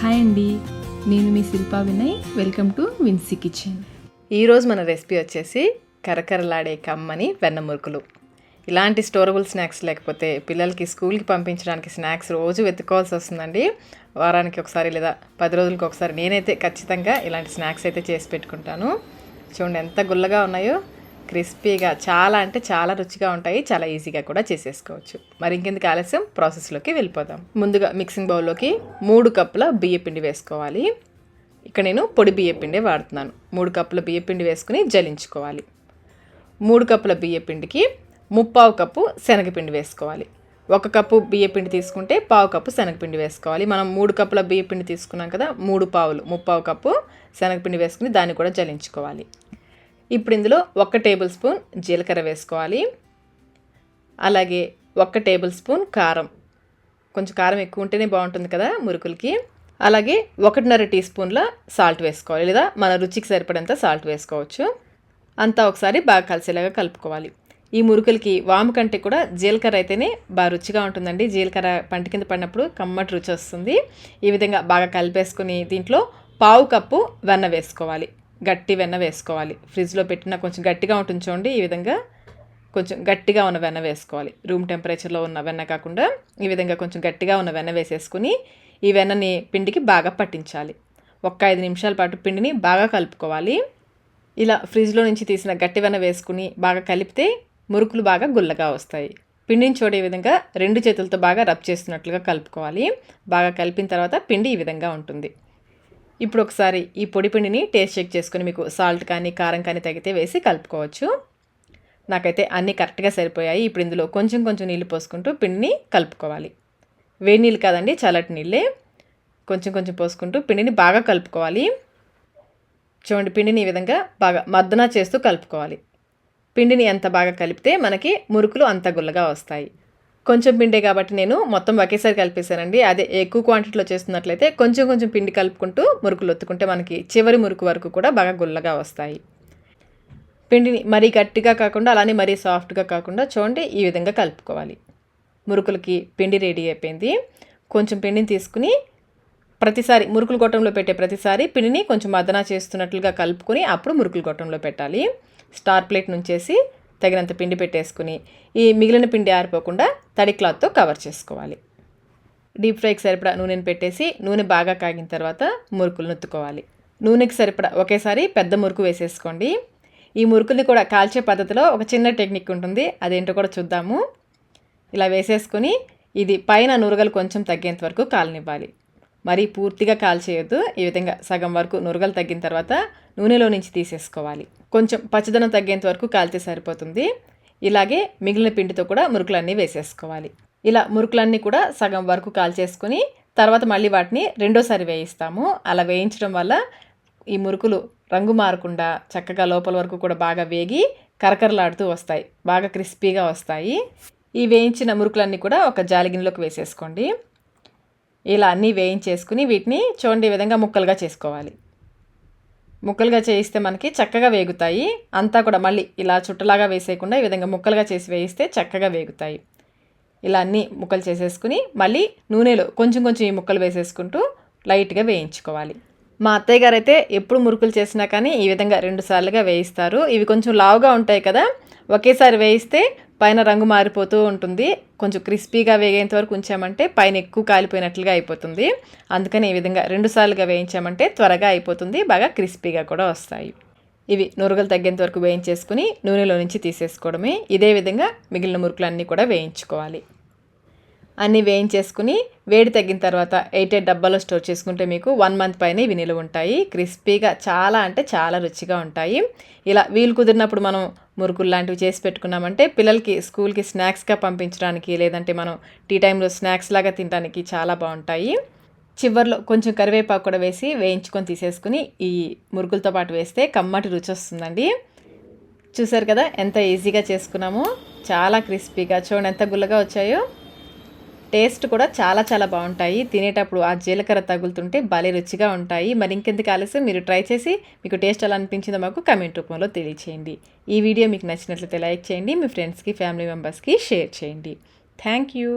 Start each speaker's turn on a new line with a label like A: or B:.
A: Hi అండి, నేను మీ Shilpa Vinay. Welcome to Vinci kitchen.
B: ఈరోజు మన రెసిపీ వచ్చేసి కరకరలాడే కమ్మని వెన్న మురుకులు. ఇలాంటి స్టోరబుల్ స్నాక్స్ లేకపోతే పిల్లలకి స్కూల్కి పంపించడానికి స్నాక్స్ రోజు వెతుక్కోవాల్సి వస్తుందండి. వారానికి ఒకసారి లేదా 10 రోజులకి ఒకసారి నేనైతే ఖచ్చితంగా ఇలాంటి స్నాక్స్ అయితే చేసి పెట్టుకుంటాను. చూడండి ఎంత గుల్లగా ఉన్నాయో, క్రిస్పీగా, చాలా అంటే చాలా రుచిగా ఉంటాయి. చాలా ఈజీగా కూడా చేసేసుకోవచ్చు. మరి ఇంకెందుకు ఆలస్యం, ప్రాసెస్లోకి వెళ్ళిపోదాం. ముందుగా మిక్సింగ్ బౌల్లోకి 3 కప్పుల బియ్యపిండి వేసుకోవాలి. ఇక్కడ నేను పొడి బియ్యపిండి వాడుతున్నాను. 3 కప్పుల బియ్యపిండి వేసుకుని జల్లించుకోవాలి. 3 కప్పుల బియ్యపిండికి 3/4 కప్పు శనగపిండి వేసుకోవాలి. 1 కప్పు బియ్యపిండి తీసుకుంటే 1/4 కప్పు శనగపిండి వేసుకోవాలి. మనం 3 కప్పుల బియ్యపిండి తీసుకున్నాం కదా, 3/4 కప్పు శనగపిండి వేసుకుని దాన్ని కూడా జల్లించుకోవాలి. ఇప్పుడు ఇందులో 1 టేబుల్ స్పూన్ జీలకర్ర వేసుకోవాలి. అలాగే 1 టేబుల్ స్పూన్ కారం, కొంచెం కారం ఎక్కువ ఉంటేనే బాగుంటుంది కదా మురుకులకి. అలాగే 1.5 టీ స్పూన్ల సాల్ట్ వేసుకోవాలి, లేదా మన రుచికి సరిపడంత సాల్ట్ వేసుకోవచ్చు. అంతా ఒకసారి బాగా కలిసేలాగా కలుపుకోవాలి. ఈ మురుకులకి వాము కంటే కూడా జీలకర్ర అయితేనే బాగా రుచిగా ఉంటుందండి. జీలకర్ర పంట కింద పడినప్పుడు కమ్మటి రుచి వస్తుంది. ఈ విధంగా బాగా కలిపేసుకుని దీంట్లో 1/2 కప్పు వెన్న వేసుకోవాలి. గట్టి వెన్న వేసుకోవాలి. ఫ్రిడ్జ్లో పెట్టిన కొంచెం గట్టిగా ఉంటుంది చూడండి, ఈ విధంగా కొంచెం గట్టిగా ఉన్న వెన్న వేసుకోవాలి. రూమ్ టెంపరేచర్లో ఉన్న వెన్న కాకుండా ఈ విధంగా కొంచెం గట్టిగా ఉన్న వెన్న వేసేసుకుని ఈ వెన్నని పిండికి బాగా పట్టించాలి. 5 నిమిషాల పాటు పిండిని బాగా కలుపుకోవాలి. ఇలా ఫ్రిడ్జ్లో నుంచి తీసిన గట్టి వెన్న వేసుకుని బాగా కలిపితే మురుకులు బాగా గుల్లగా వస్తాయి. పిండిని చూడే విధంగా 2 చేతులతో బాగా రబ్ చేస్తున్నట్లుగా కలుపుకోవాలి. బాగా కలిపిన తర్వాత పిండి ఈ విధంగా ఉంటుంది. ఇప్పుడు ఒకసారి ఈ పొడి పిండిని టేస్ట్ చెక్ చేసుకుని మీకు సాల్ట్ కానీ కారం కానీ తగితే వేసి కలుపుకోవచ్చు. నాకైతే అన్నీ కరెక్ట్గా సరిపోయాయి. ఇప్పుడు ఇందులో కొంచెం కొంచెం నీళ్ళు పోసుకుంటూ పిండిని కలుపుకోవాలి. వేడి నీళ్ళు కాదండి, చల్లటి నీళ్ళే. కొంచెం కొంచెం పోసుకుంటూ పిండిని బాగా కలుపుకోవాలి. చూడండి, పిండిని ఈ విధంగా బాగా మర్దన చేస్తూ కలుపుకోవాలి. పిండిని ఎంత బాగా కలిపితే మనకి మురుకులు అంత గుల్లగా వస్తాయి. కొంచెం పిండే కాబట్టి నేను మొత్తం ఒకేసారి కలిపేశానండి. అదే ఎక్కువ క్వాంటిటీలో చేస్తున్నట్లయితే కొంచెం కొంచెం పిండి కలుపుకుంటూ మురుకులు ఒత్తుకుంటే మనకి చివరి మురుకు వరకు కూడా బాగా గుల్లగా వస్తాయి. పిండిని మరీ గట్టిగా కాకుండా అలానే మరీ సాఫ్ట్గా కాకుండా చూడండి ఈ విధంగా కలుపుకోవాలి. మురుకులకి పిండి రెడీ అయిపోయింది. కొంచెం పిండిని తీసుకుని ప్రతిసారి మురుకులు గొట్టంలో పెట్టే ప్రతిసారి పిండిని కొంచెం మదన చేస్తున్నట్లుగా కలుపుకొని అప్పుడు మురుకులు గొట్టంలో పెట్టాలి. స్టార్ ప్లేట్ నుంచేసి తగినంత పిండి పెట్టేసుకుని ఈ మిగిలిన పిండి ఆరిపోకుండా తడి క్లాత్తో కవర్ చేసుకోవాలి. డీప్ ఫ్రైకి సరిపడా నూనెని పెట్టేసి నూనె బాగా కాగిన తర్వాత మురుకులు నొత్తుకోవాలి. నూనెకి సరిపడా ఒకేసారి పెద్ద మురుకు వేసేసుకోండి. ఈ మురుకుల్ని కూడా కాల్చే పద్ధతిలో ఒక చిన్న టెక్నిక్ ఉంటుంది, అదేంటో కూడా చూద్దాము. ఇలా వేసేసుకొని ఇది పైన నురగలు కొంచెం తగ్గేంత వరకు కాలనివ్వాలి. మరీ పూర్తిగా కాల్చేయొద్దు. ఈ విధంగా సగం వరకు నురగలు తగ్గిన తర్వాత నూనెలో నుంచి తీసేసుకోవాలి. కొంచెం పచ్చదనం తగ్గేంత వరకు కాల్తే సరిపోతుంది. ఇలాగే మిగిలిన పిండితో కూడా మురుకులన్నీ వేసేసుకోవాలి. ఇలా మురుకులన్నీ కూడా సగం వరకు కాల్చేసుకొని తర్వాత మళ్ళీ వాటిని రెండోసారి వేయిస్తాము. అలా వేయించడం వల్ల ఈ మురుకులు రంగు మారకుండా చక్కగా లోపల వరకు కూడా బాగా వేగి కరకరలాడుతూ వస్తాయి, బాగా క్రిస్పీగా వస్తాయి. ఈ వేయించిన మురుకులన్నీ కూడా ఒక జాలిగిన్నెలోకి వేసేసుకోండి. ఇలా అన్నీ వేయించేసుకుని వీటిని చూడండి ఈ విధంగా ముక్కలుగా చేసుకోవాలి. ముక్కలుగా చేయిస్తే మనకి చక్కగా వేగుతాయి. అంతా కూడా మళ్ళీ ఇలా చుట్టలాగా వేసేయకుండా ఈ విధంగా ముక్కలుగా చేసి వేయిస్తే చక్కగా వేగుతాయి. ఇలా అన్నీ ముక్కలు చేసేసుకుని మళ్ళీ నూనెలో కొంచెం కొంచెం ఈ ముక్కలు వేసేసుకుంటూ లైట్గా వేయించుకోవాలి. మా అత్తయ్య గారు అయితే ఎప్పుడు మురుకులు చేసినా కానీ ఈ విధంగా 2 సార్లుగా వేయిస్తారు. ఇవి కొంచెం లావుగా ఉంటాయి కదా, ఒకేసారి వేయిస్తే పైన రంగు మారిపోతూ ఉంటుంది. కొంచెం క్రిస్పీగా వేగేంత వరకు ఉంచామంటే పైన ఎక్కువ కాలిపోయినట్లుగా అయిపోతుంది. అందుకని ఈ విధంగా 2 సార్లుగా వేయించామంటే త్వరగా అయిపోతుంది, బాగా క్రిస్పీగా కూడా వస్తాయి. ఇవి నురగలు తగ్గేంత వరకు వేయించేసుకుని నూనెలో నుంచి తీసేసుకోవడమే. ఇదే విధంగా మిగిలిన మురుకులన్నీ కూడా వేయించుకోవాలి. అన్నీ వేయించేసుకుని వేడి తగ్గిన తర్వాత 8 డబ్బాలో స్టోర్ చేసుకుంటే మీకు 1 మంత్ పైన ఇవి నిలువ ఉంటాయి. క్రిస్పీగా చాలా అంటే చాలా రుచిగా ఉంటాయి. ఇలా వీలు కుదిరినప్పుడు మనం మురుకులు లాంటివి చేసి పెట్టుకున్నామంటే పిల్లలకి స్కూల్కి స్నాక్స్గా పంపించడానికి, లేదంటే మనం టీ టైంలో స్నాక్స్ లాగా తినడానికి చాలా బాగుంటాయి. చివర్లో కొంచెం కరివేపాకు కూడా వేసి వేయించుకొని తీసేసుకుని ఈ మురుకులతో పాటు వేస్తే కమ్మటి రుచి వస్తుందండి. చూసారు కదా ఎంత ఈజీగా చేసుకున్నామో, చాలా క్రిస్పీగా, చూడండి ఎంత గుల్లగా వచ్చాయో. టేస్ట్ కూడా చాలా చాలా బాగుంటాయి. తినేటప్పుడు ఆ జీలకర్ర తగులుతుంటే భలే రుచిగా ఉంటాయి. మరి ఇంకెందుకు ఆలస్యం, మీరు ట్రై చేసి మీకు టేస్ట్ ఎలా అనిపించిందో మాకు కమెంట్ రూపంలో తెలియచేయండి. ఈ వీడియో మీకు నచ్చినట్లయితే లైక్ చేయండి, మీ ఫ్రెండ్స్కి ఫ్యామిలీ మెంబర్స్కి షేర్ చేయండి. Thank you.